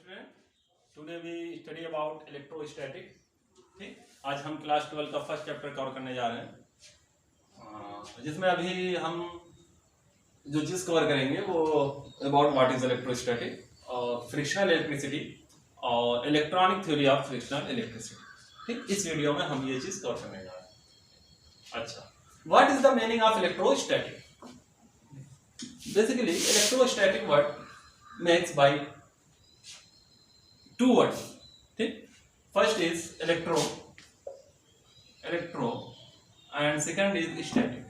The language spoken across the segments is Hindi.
Student, today we study about electrostatic. ठीक, आज हम क्लास 12 का फर्स्ट चैप्टर कवर करने जा रहे हैं, जिसमें अभी हम जो चीज कवर करेंगे वो अबाउट व्हाट इज इलेक्ट्रोस्टैटिक और फ्रिक्शनल इलेक्ट्रिसिटी और electronic theory of frictional electricity. ठीक, इस वीडियो में हम ये चीज कवर करने जा रहे हैं। अच्छा, what is the meaning of electrostatic? Basically electrostatic word makes by two words. ठीक, first is electro and second is static.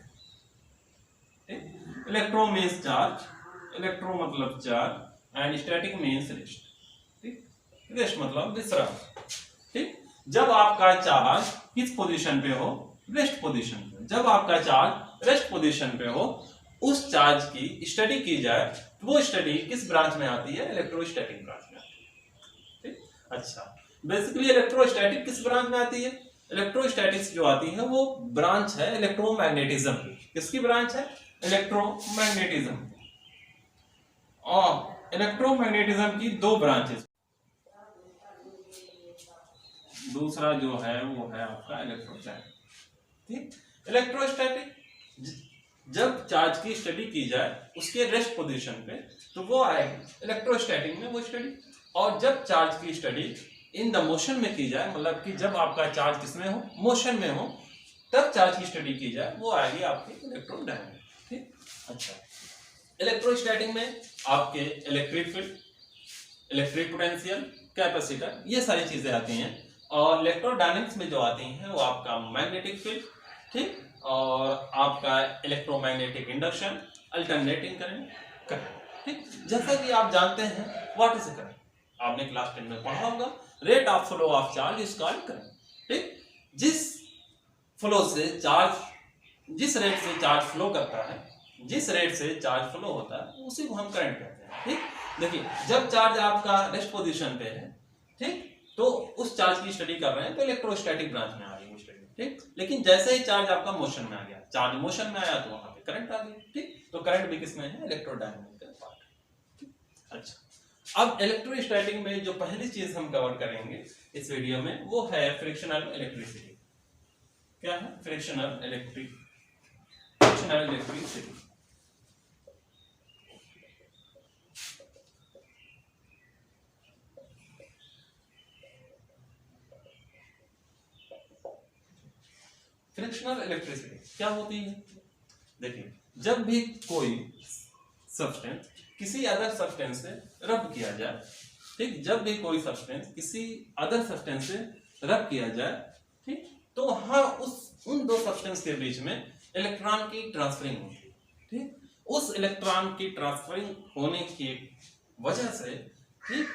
ठीक, electro means charge, electro मतलब charge and static means rest. ठीक, rest मतलब विश्राम। ठीक, जब आपका चार्ज किस पोजीशन पे हो? रेस्ट पोजीशन पे। जब आपका चार्ज रेस्ट पोजीशन पे हो, उस चार्ज की स्टडी की जाए तो वो स्टडी किस ब्रांच में आती है? इलेक्ट्रोस्टैटिक ब्रांच में। अच्छा, बेसिकली इलेक्ट्रोस्टैटिक किस ब्रांच में आती है? इलेक्ट्रोस्टैटिक्स जो आती है वो ब्रांच है इलेक्ट्रोमैग्नेटिज्म की। किसकी ब्रांच है? इलेक्ट्रोमैग्नेटिज्म। और इलेक्ट्रोमैग्नेटिज्म की दो ब्रांचेस, दूसरा जो है वो है आपका इलेक्ट्रोस्टैटिक। ठीक, इलेक्ट्रोस्टैटिक जब चार्ज की स्टडी की जाए उसके रेस्ट पोजीशन पे तो वो आएगी इलेक्ट्रोस्टैटिक में वो स्टडी। और जब चार्ज की स्टडी इन द मोशन में की जाए, मतलब कि जब आपका चार्ज किसमें हो? मोशन में हो, तब चार्ज की स्टडी की जाए वो आएगी आपकी इलेक्ट्रोडायनेमिक। ठीक, अच्छा, इलेक्ट्रोस्टैटिक में आपके electric field, electric potential, capacitor, ये सारी चीजें आती हैं। और इलेक्ट्रोडायनेमिक्स में जो आती हैं वो आपका मैग्नेटिक फील्ड, ठीक, और आपका इलेक्ट्रोमैग्नेटिक इंडक्शन, अल्टरनेटिंग करंट। ठीक, जैसा कि आप जानते हैं व्हाट इज करंट, आपने क्लास 10 में पढ़ा होगा। Rate of flow of charge is called current. ठीक, जिस फ्लो से चार्ज, जिस रेट से चार्ज फ्लो करता है, जिस रेट से चार्ज फ्लो होता है, उसी को हम करंट कहते हैं। ठीक, देखिए जब चार्ज आपका रेस्ट पोजीशन पे है, ठीक, तो उस चार्ज की स्टडी कर रहे हैं तो इलेक्ट्रोस्टैटिक ब्रांच में आ रही है वो स्टडी। ठीक, लेकिन जैसे ही चार्ज आपका मोशन में आ गया, चार्ज मोशन में आया तो वहां पे करंट आ गई। ठीक, तो करंट भी किसमें है? इलेक्ट्रोडायनेमिक का पार्ट। अच्छा, अब इलेक्ट्रोस्टैटिक में जो पहली चीज हम कवर करेंगे इस वीडियो में वो है फ्रिक्शनल इलेक्ट्रिसिटी। क्या है? Frictional electricity. फ्रिक्शनल इलेक्ट्रिसिटी क्या होती है? देखिए, जब भी कोई सब्सटेंस किसी अदर सब्सटेंस से रब किया जाए, ठीक, जब भी कोई सब्सटेंस किसी अदर सब्सटेंस से रब किया जाए, ठीक, तो वहां उन दो सब्सटेंस के बीच में इलेक्ट्रॉन की ट्रांसफरिंग होती है। ठीक, उस इलेक्ट्रॉन की ट्रांसफरिंग होने की वजह से, ठीक,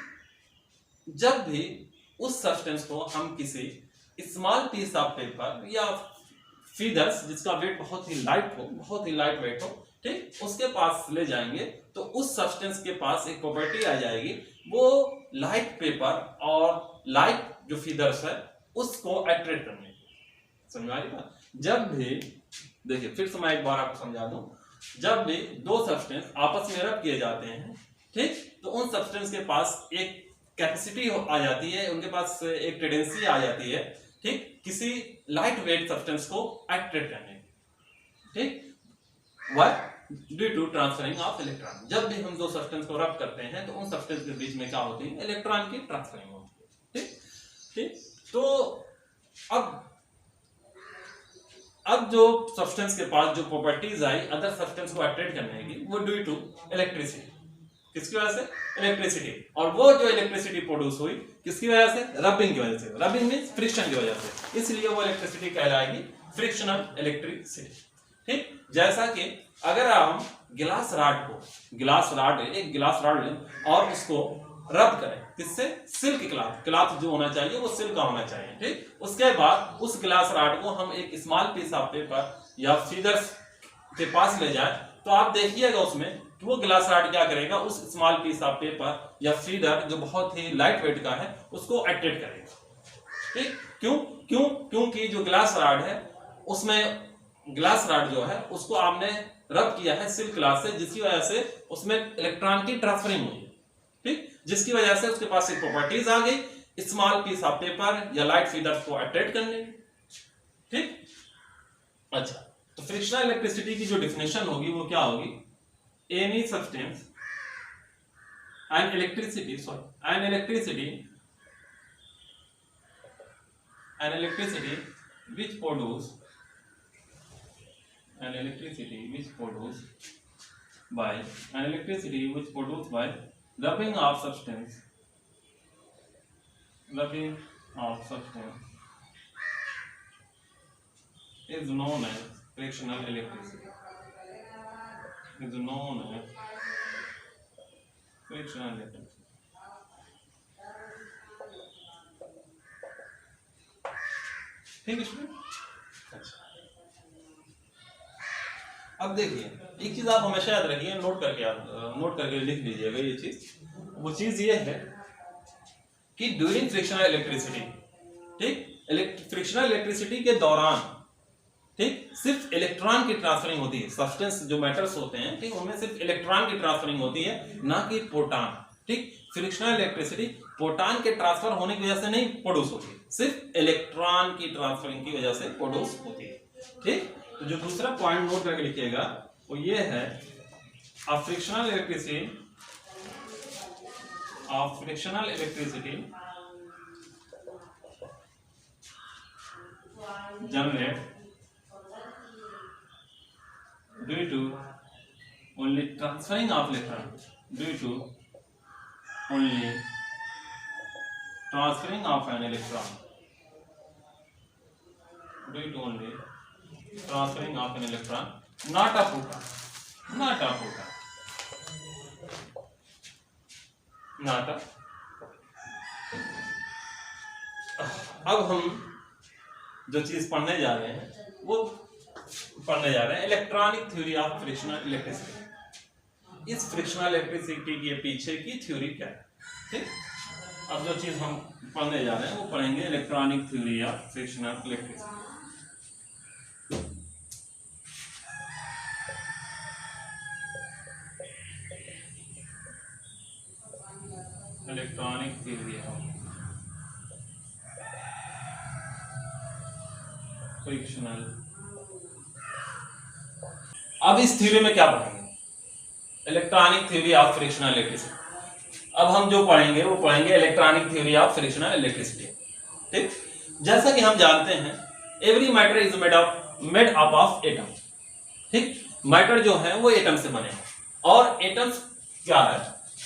जब भी उस सब्सटेंस को हम किसी स्मॉल पीस ऑफ पेपर या फीदर्स जिसका वेट बहुत ही लाइट हो, बहुत ही लाइट वेट हो, ठीक, उसके पास ले जाएंगे तो उस सब्सटेंस के पास एक प्रॉपर्टी आ जाएगी, वो लाइट पेपर और लाइट जो फीदर्स है उसको अट्रैक्ट करने की। समझ आ रही बात? जब भी, देखिए फिर से मैं एक बार आपको समझा दूं, जब भी दो सब्सटेंस आपस में रब किए जाते हैं, ठीक, तो उन सब्सटेंस के पास एक कैपेसिटी आ जाती है, उनके पास एक टेंडेंसी आ जाती है, ठीक, किसी लाइट वेट सब्सटेंस को अट्रैक्ट करने की। ठीक, why? Due to transferring of electron. जब भी हम दो सब्सटेंस को रब करते हैं तो उन सब्सटेंस के बीच में क्या होती है? इलेक्ट्रॉन की ट्रांसफरिंग होती है। ठीक, ठीक, तो अब जो सब्सटेंस के पास जो प्रॉपर्टीज आई अदर सब्सटेंस को अट्रैक्ट करने की, वो ड्यू टू इलेक्ट्रिसिटी। किसकी वजह से? इलेक्ट्रिसिटी। और वो जो इलेक्ट्रिसिटी प्रोड्यूस हुई किसकी वजह से? रबिंग की वजह से। रबिंग मींस फ्रिक्शन की वजह से, इसलिए वो इलेक्ट्रिसिटी कहलाएगी फ्रिक्शनल इलेक्ट्रिसिटी। ठीक, जैसा कि अगर हम गिलास रॉड एक गिलास रॉड लें और उसको रब करें, किससे? सिल्क क्लॉथ जो होना चाहिए वो सिल्क का होना चाहिए। ठीक, उसके बाद उस गिलास रॉड को हम एक स्मॉल पीस ऑफ पेपर या फीदर्स के पास ले जाए तो आप देखिएगा उसमें कि वो गिलास रॉड क्या करेगा? उस स्मॉल पीस ऑफ पेपर या फीदर जो बहुत ही लाइट वेट का है उसको अट्रैक्ट करेगा। ठीक, क्योंकि जो गिलास रॉड है उसमें, ग्लास रॉड जो है उसको आपने रब किया है सिल्क क्लॉथ से, जिसकी वजह से उसमें इलेक्ट्रॉन की ट्रांसफरिंग हुई है। ठीक, जिसकी वजह से उसके पास एक प्रॉपर्टीज आ गई स्मॉल पीस ऑफ पेपर या लाइट फीडर को अट्रैक्ट करने की। ठीक, अच्छा, तो फ्रिक्शनल इलेक्ट्रिसिटी की जो डेफिनेशन होगी वो क्या होगी? Any substance and electricity which produce by rubbing of substance is known as frictional electricity. ठीक है स्टूडेंट। अच्छा, अब देखिए एक चीज आप हमेशा याद रखिए, नोट करके लिख लीजिएगा ये चीज। वो चीज ये है कि ड्यूरिंग फ्रिक्शनल इलेक्ट्रिसिटी, ठीक, फ्रिक्शनल इलेक्ट्रिसिटी के दौरान, ठीक, सिर्फ इलेक्ट्रॉन की ट्रांसफरिंग होती है। सब्सटेंस जो मेटल्स होते हैं, ठीक, उनमें सिर्फ इलेक्ट्रॉन की ट्रांसफरिंग होती है, ना कि प्रोटॉन। ठीक, फ्रिक्शनल इलेक्ट्रिसिटी प्रोटॉन के ट्रांसफर होने की वजह से नहीं प्रोड्यूस होती, सिर्फ इलेक्ट्रॉन की ट्रांसफरिंग की वजह से प्रोड्यूस होती है। ठीक, तो जो दूसरा पॉइंट नोट करके लिखिएगा वो ये है, frictional electricity generate due to only transferring of electron, due to only transferring of an electron, due to only transferring of an electron, not a proton, not a proton, not a। अब हम जो चीज पढ़ने जा रहे हैं वो पढ़ने जा रहे हैं electronic theory of frictional electricity. इस फ्रिक्शनल इलेक्ट्रिसिटी के पीछे की थ्योरी क्या है? ठीक, अब जो चीज हम पढ़ने जा रहे हैं वो पढ़ेंगे electronic theory of frictional electricity. Electronic theory of frictional. अब इस थ्योरी में क्या पढ़ेंगे? Electronic theory of frictional electricity. अब हम जो पढ़ेंगे वो पढ़ेंगे electronic theory of frictional electricity. ठीक, जैसा कि हम जानते हैं every matter is made up of atom. ठीक, मैटर जो है वो एटम से बने हैं, और एटम्स क्या है?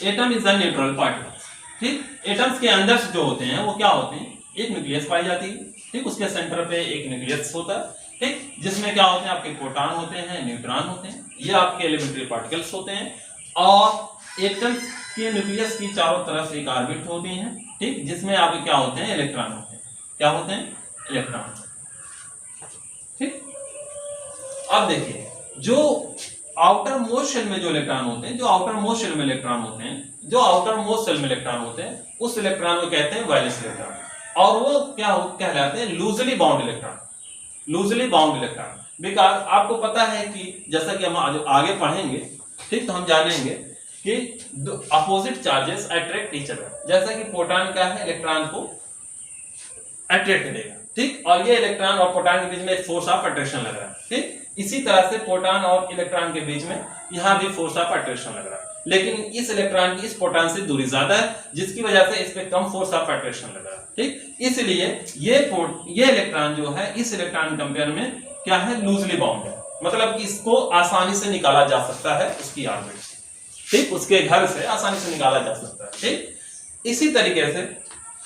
Atom is a neutral particle. ठीक, एटम्स के अंदर जो होते हैं वो क्या होते हैं? एक न्यूक्लियस पाई जाती है। ठीक, उसके सेंटर पे एक न्यूक्लियस होता है, ठीक, जिसमें क्या होते हैं? आपके प्रोटॉन होते हैं, न्यूट्रॉन होते हैं, ये आपके एलिमेंट्री पार्टिकल्स होते हैं। और एटम के न्यूक्लियस की चारों तरफ एक ऑर्बिट होती है, ठीक, जिसमें आपके क्या होते हैं? इलेक्ट्रॉन होते हैं। क्या होते हैं? इलेक्ट्रॉन। ठीक, अब देखिए जो आउटर मोस्ट शेल में जो इलेक्ट्रॉन होते हैं, जो आउटर मोस्ट शेल में इलेक्ट्रॉन होते हैं, जो आउटर मोस्ट शेल में इलेक्ट्रॉन होते हैं, उस इलेक्ट्रॉन को कहते हैं वैलेंस इलेक्ट्रॉन, और वो क्या कहलाते हैं? Loosely bound electron. Loosely bound electron, because आपको पता है कि जैसा कि हम आगे पढ़ेंगे, ठीक, तो हम जानेंगे कि opposite charges attract each other. जैसा कि प्रोटॉन क्या है? इलेक्ट्रॉन को अट्रैक्ट करेगा, ठीक, और ये इलेक्ट्रॉन और प्रोटॉन के बीच में एक फोर्स ऑफ अट्रैक्शन लग रहा है। ठीक, इसी तरह से प्रोटॉन और इलेक्ट्रॉन के बीच में यहाँ भी फोर्स ऑफ अट्रैक्शन लग रहा है, लेकिन इस इलेक्ट्रॉन की इस प्रोटॉन से दूरी ज्यादा है, जिसकी वजह से इस पे कम फोर्स ऑफ अट्रैक्शन लग रहा है। ठीक, इसलिए ये इलेक्ट्रॉन जो है इस इलेक्ट्रॉन कंपेयर में क्या है? लूजली बाउंड है, मतलब कि इसको आसानी से निकाला जा सकता है उसकी ऑर्बिट से, ठीक, उसके घर से आसानी से निकाला जा सकता है। ठीक, इसी तरीके से,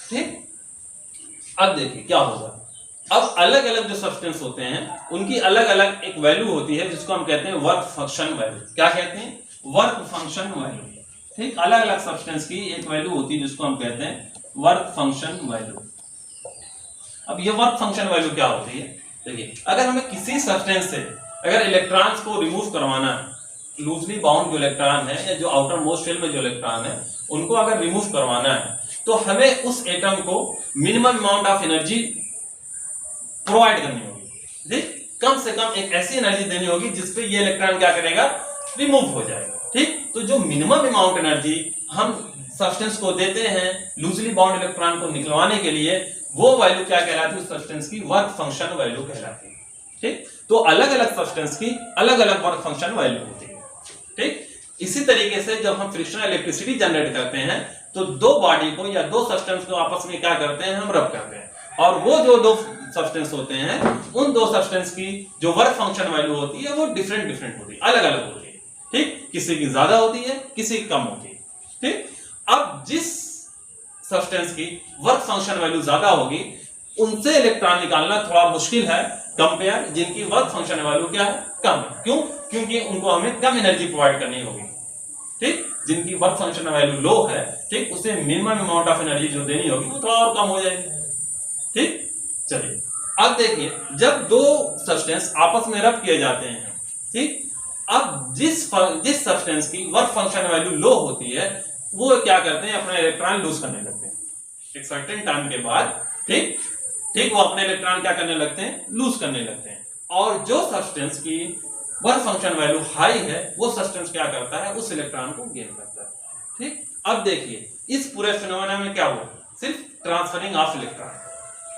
ठीक, अब देखिए क्या होगा। अब अलग अलग जो सब्सटेंस होते हैं उनकी अलग अलग एक वैल्यू होती है, जिसको हम कहते हैं वर्क फंक्शन वैल्यू। क्या कहते हैं? Work function value. ठीक, अलग अलग सब्सटेंस की एक वैल्यू होती है जिसको हम कहते हैं वर्क फंक्शन वैल्यू। अब ये वर्क फंक्शन वैल्यू क्या होती है? देखिए, अगर हमें किसी सब्सटेंस से अगर इलेक्ट्रॉन्स को रिमूव करवाना है, लूजली बाउंड जो इलेक्ट्रॉन है या जो आउटर मोस्ट शेल में जो इलेक्ट्रॉन है उनको अगर रिमूव करवाना है, तो हमें उस एटम को minimum amount of energy provide करनी होगी। ठीक, कम से कम एक ऐसी एनर्जी देनी होगी जिसपे ये इलेक्ट्रॉन क्या करेगा? रिमूव हो जाएगा। ठीक, तो जो मिनिमम अमाउंट एनर्जी हम सब्सटेंस को देते हैं लूजली बाउंड इलेक्ट्रॉन को निकलवाने के लिए, वो वैल्यू क्या कहलाती है? उस सब्सटेंस की वर्क फंक्शन वैल्यू कहलाती है। ठीक, तो अलग अलग सब्सटेंस की अलग अलग वर्क फंक्शन वैल्यू होती है। ठीक, इसी तरीके से जब हम फ्रिक्शनल इलेक्ट्रिसिटी जनरेट करते हैं तो दो बॉडी को या दो सब्सटेंस को आपस में क्या करते हैं? हम रब करते हैं, और वो जो दो सब्सटेंस होते हैं उन दो सब्सटेंस की जो वर्क फंक्शन वैल्यू होती है वो डिफरेंट डिफरेंट होती है, अलग अलग होती है। ठीक, किसी की ज्यादा होती है, किसी की कम होती है। ठीक, अब जिस सब्सटेंस की वर्क फंक्शन वैल्यू ज्यादा होगी उनसे इलेक्ट्रॉन निकालना थोड़ा मुश्किल है कंपेयर जिनकी वर्क फंक्शन वैल्यू क्या है? कम है। क्यों? क्योंकि उनको हमें कम एनर्जी प्रोवाइड करनी होगी। ठीक, जिनकी वर्क फंक्शन वैल्यू लो है, ठीक, उसे मिनिमम अमाउंट ऑफ एनर्जी जो देनी होगी वो थोड़ा और कम हो जाएगी। ठीक, चलिए अब देखिए, जब दो सब्सटेंस आपस में रब किए जाते हैं, ठीक, अब जिस सब्सटेंस की वर्क फंक्शन वैल्यू लो होती है वो क्या करते हैं? अपना इलेक्ट्रॉन लूज करने लगते हैं एक सर्टेन टाइम के बाद। ठीक, ठीक, वो अपने इलेक्ट्रॉन क्या करने लगते हैं? लूज करने लगते हैं। और जो सब्सटेंस की वर्क फंक्शन वैल्यू हाई है वो सब्सटेंस क्या करता है? उस इलेक्ट्रॉन को गेन करता है। ठीक, अब देखिए इस पूरे फिनोमेना में क्या हुआ? सिर्फ ट्रांसफरिंग ऑफ इलेक्ट्रॉन।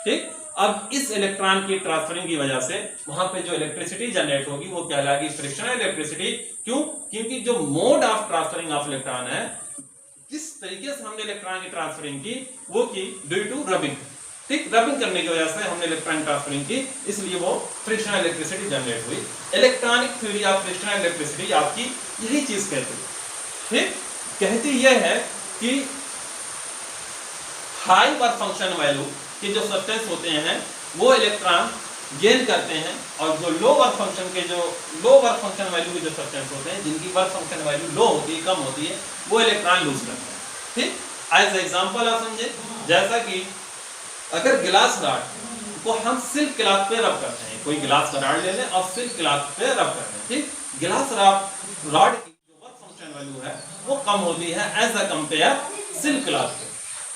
ठीक, अब इस इलेक्ट्रॉन की ट्रांसफरिंग की वजह से वहां पे जो इलेक्ट्रिसिटी जनरेट होगी वो कहलाएगी फ्रिक्शनल इलेक्ट्रिसिटी। क्यों? क्योंकि जो mode of transferring of electron है, जिस तरीके से हमने इलेक्ट्रॉन की ट्रांसफरिंग की वो की ड्यू टू रबिंग। ठीक, रबिंग करने की वजह से हमने इलेक्ट्रॉन ट्रांसफरिंग की, इसलिए वो फ्रिक्शनल इलेक्ट्रिसिटी जनरेट हुई। Electronic theory of frictional electricity आपकी यही चीज कहती है। ठीक, कहती यह है कि हाई वर्क फंक्शन वैल्यू के जो सब्सटेंस होते हैं वो इलेक्ट्रॉन गेन करते हैं, और जो लो वर्क फंक्शन वैल्यू के जो सब्सटेंस होते हैं जिनकी वर्क फंक्शन वैल्यू लो होती है, कम होती है, वो इलेक्ट्रॉन लूज करते हैं। ठीक, एज एग्जांपल आप समझे, जैसा कि अगर गिलास रॉड को हम सिल्क क्लॉथ पे रब करते हैं, कोई गिलास का रॉड ले लें और सिल्क क्लॉथ पे रब करते हैं। ठीक, गिलास रॉड की जो वर्क फंक्शन वैल्यू है वो कम होती है as a compare silk cloth पे।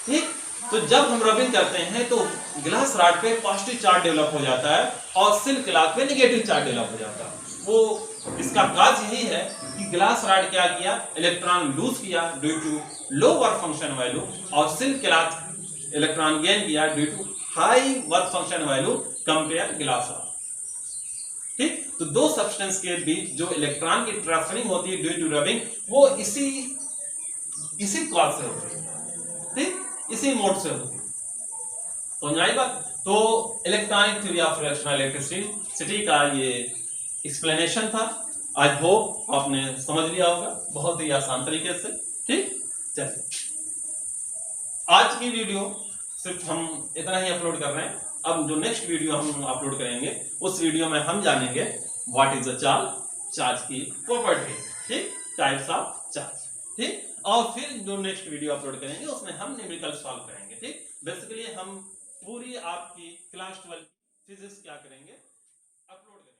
ठीक, तो जब हम रबिंग करते हैं तो गिलास रॉड पे पॉजिटिव चार्ज डेवलप हो जाता है और सिल्क क्लॉथ पे नेगेटिव चार्ज डेवलप हो जाता है। वो इसका काज यही है कि गिलास रॉड क्या किया? इलेक्ट्रॉन लूज किया due to low work function value, और सिल्क क्लॉथ इलेक्ट्रॉन गेन किया due to high work function value compare glass rod. ठीक, तो दो सब्सटेंस के बीच जो इलेक्ट्रॉन की ट्रांसफरिंग होती है ड्यू टू रबिंग वो इसी कॉज से होती है। ठीक, इसी मोड से होती है। समझ आई बात? तो electronic theory of frictional electricity का ये एक्सप्लेनेशन था। आई होप आपने समझ लिया होगा बहुत ही आसान तरीके से। ठीक, चलिए आज की वीडियो सिर्फ हम इतना ही अपलोड कर रहे हैं। अब जो नेक्स्ट वीडियो हम अपलोड करेंगे उस वीडियो में हम जानेंगे व्हाट इज अ चार्ज की प्रॉपर्टी। ठीक, टाइप्स ऑफ चार्ज। ठीक, और फिर जो नेक्स्ट वीडियो अपलोड करेंगे उसमें हम न्यूमेरिकल सॉल्व करेंगे। ठीक, बेसिकली हम पूरी आपकी क्लास 12 फिजिक्स क्या करेंगे? अपलोड करेंगे।